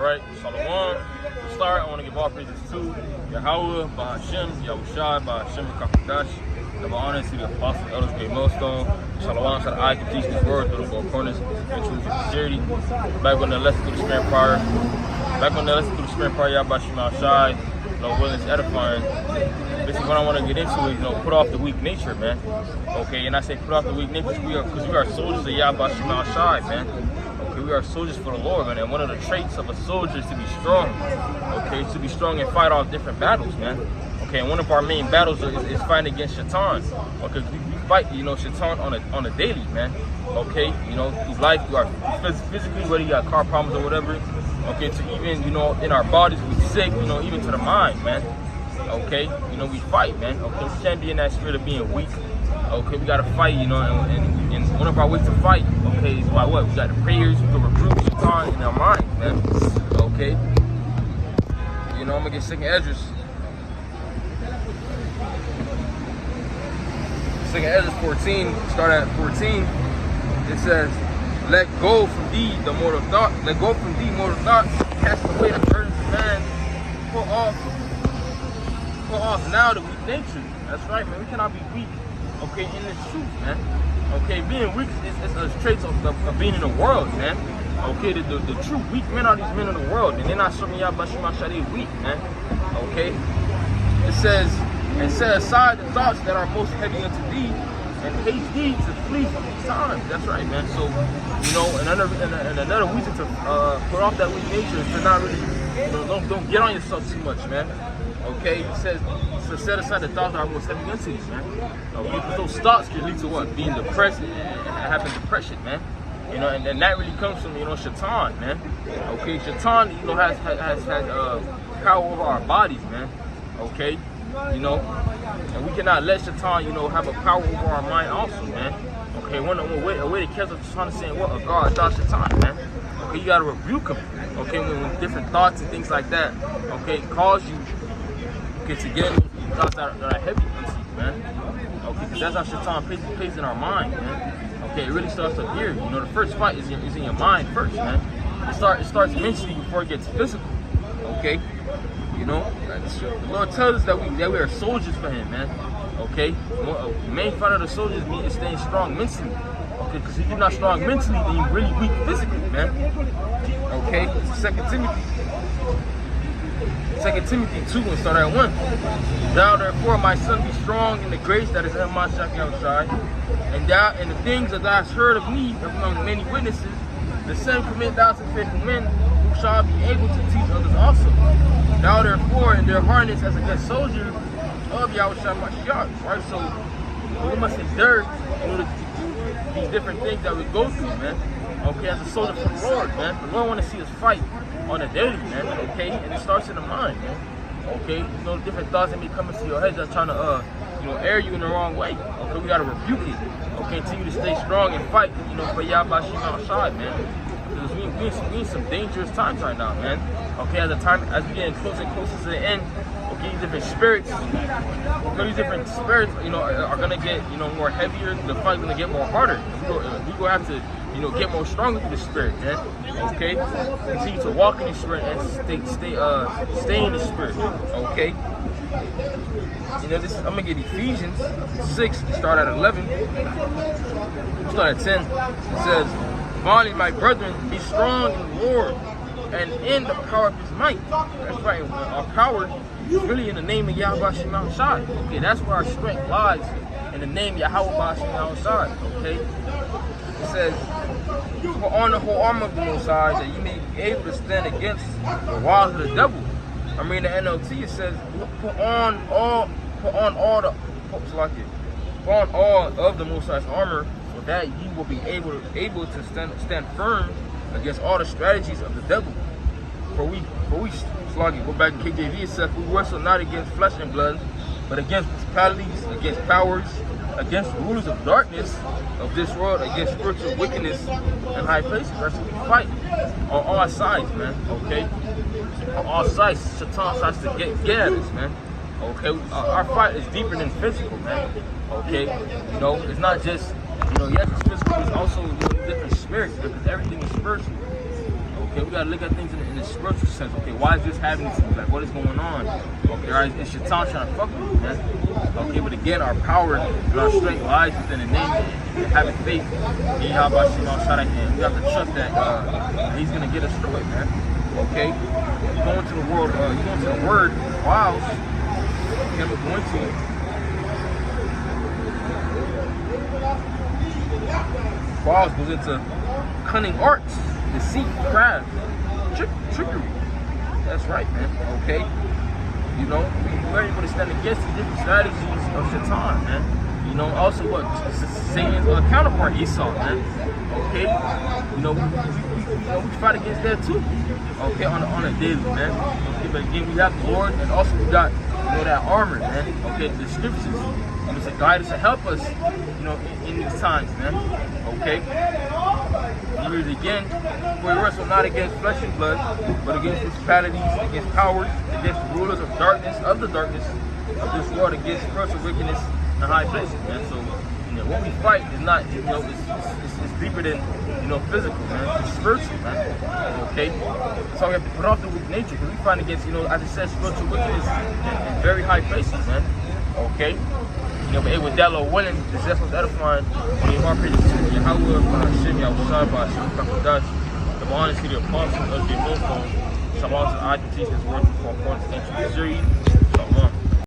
Alright, Shalom. To start, I want to give all praises to Yahweh, Bahashem, Yahushai, Bahashem, Kakadash. Give honor to the Apostle Elders Great Millstone. Shalom, so that I can teach this word through the four corners and truth and sincerity. Back on the lesson through the spirit prior. Yahweh Shema Shai. Willing is edifying. This is what I want to get into is, put off the weak nature, man. Okay, and I say put off the weak nature because we are soldiers of Yahweh Shema Shai, man. Okay, we are soldiers for the Lord, man. And one of the traits of a soldier is to be strong. Okay, to be strong and fight off different battles, man. Okay, and one of our main battles is fighting against Shaitan. Okay, we fight, Shaitan on a daily, man. Okay, his life, you are physically, whether you got car problems or whatever. Okay, to even, in our bodies, we sick, even to the mind, man. Okay, we fight, man. Okay, we can't be in that spirit of being weak. Okay, we gotta fight, and one of our ways to fight, okay, is by what? We got the prayers, we can rebuke Shaitan in our minds, man. Okay, I'm gonna get second Esdras. Second Esdras 14, start at 14. It says, let go from thee the mortal thought. Let go from thee mortal thoughts. Cast away the burdens of man. Put off now the weak nature. That's right, man. We cannot be weak. Okay, in this truth, man. Okay, being weak is a trait of being in the world, man. Okay, the true weak men are these men in the world, and they're not serving Yahweh Shema Shai, they weak, man. Okay, it says, and set aside the thoughts that are most heavy unto thee, and haste thee to flee from these times. That's right, man. So, another reason to put off that weak nature is to not really, don't get on yourself too much, man. Okay, it says to set aside the thoughts that are most heavy unto you, man. Okay, because those thoughts can lead to what? Being depressed and having depression, man. And that really comes from Shaitan, man. Okay, Shaitan, has power over our bodies, man. Okay, and we cannot let Shaitan, have a power over our mind also, man. Okay, a way to catch Shaitan is saying what? A God, Shaitan, man. Okay, you gotta rebuke him. Okay, when different thoughts and things like that, okay, cause you to get those thoughts that are heavy unto you, man. Okay, because that's how Shaitan plays in our mind, man. Okay, it really starts up here. The first fight is in your mind first, man. It starts mentally before it gets physical. Okay, the Lord tells us that we are soldiers for Him, man. Okay, the main fight of the soldiers is staying strong mentally. Okay, because if you're not strong mentally, then you're really weak physically, man. Okay, 2 Timothy 2 and start at 1. Thou therefore, my son, be strong in the grace that is in my Yahushai, and thou in the things that thou hast heard of me among many witnesses, the same commit thou to faithful men who shall be able to teach others also. Thou therefore in their harness as a good soldier of Yahushai Mashiach. Right? So we must endure these different things that we go through, man. Okay, as a soldier for the Lord, man. The Lord want to see us fight on a daily, man. Okay, and it starts in the mind, man. Okay, different thoughts that may come into your head that's trying to air you in the wrong way. Okay, we gotta rebuke it. Okay, continue to stay strong and fight, for Yahweh Shema Shai, man. Because we in some dangerous times right now, man. Okay, as we get closer and closer to the end, okay, these different spirits, are gonna get, more heavier. The fight's gonna get more harder. We gonna have to, get more stronger through the spirit, man. Okay, continue to walk in the spirit and stay in the spirit. Okay. I'm gonna get Ephesians 6, start at 11, start at 10. It says, finally, my brethren, be strong in the Lord and in the power of His might. That's right. Our power is really in the name of Yahweh Shema Shai. Okay, that's where our strength lies, in the name of Yahweh Shema Shai. Okay. It says, put on the whole armor of the Most High, that you may be able to stand against the wiles of the devil. I mean, the NLT, it says, put on all of the Most High's armor, so that you will be able to stand firm against all the strategies of the devil. For we, go back to KJV, it says, we wrestle not against flesh and blood, but against principalities, against powers, against the rulers of darkness of this world, against spiritual wickedness in high places. That's what we fight on all sides, man. Okay, on all sides, Satan tries to get at us, man. Okay, our fight is deeper than physical, man. Okay, it's not just yes, it's physical, it's also different spirits, because everything is spiritual. Okay, we gotta look at things in the spiritual sense. Okay, why is this happening to me? Like, what is going on? Okay, right? It's Shaitan trying to fuck with you, man. Okay, but again, our power and our strength lies within the name and having faith. And we have to trust that he's gonna get us through it, man. Okay, you're going to the world, you're going to the word, wiles. Okay, we're going to. Wiles goes into cunning arts, deceit, craft, trickery. That's right, man. Okay, you know, we're able to stand against the different strategies of Shaitan, man. You know, also what Satan's counterpart Esau, man. Okay, you know, we fight against that too. Okay, on a daily, man. Okay, but again, we have the Lord, and also we got, you know, that armor, man. Okay, the scriptures, you know, to guide us and help us, you know, in these times, man. Okay. He reads again, for we wrestle not against flesh and blood, but against principalities, against powers, against the rulers of the darkness of this world, against spiritual wickedness in high places, man. So, you know, what we fight is not, you know, it's deeper than, you know, physical, man. It's spiritual, man. Okay? So we have to put off the weak nature, because we fight against, you know, as I said, spiritual wickedness in very high places, man. Okay? You know, but with that Lord willing, the zest was edifying on the more pages to Yahweh, Hashem, Yahushua, Hashem, Kakudash, the honest to the apostles of the millstone, some also I can teach this word before according to ancient Missouri.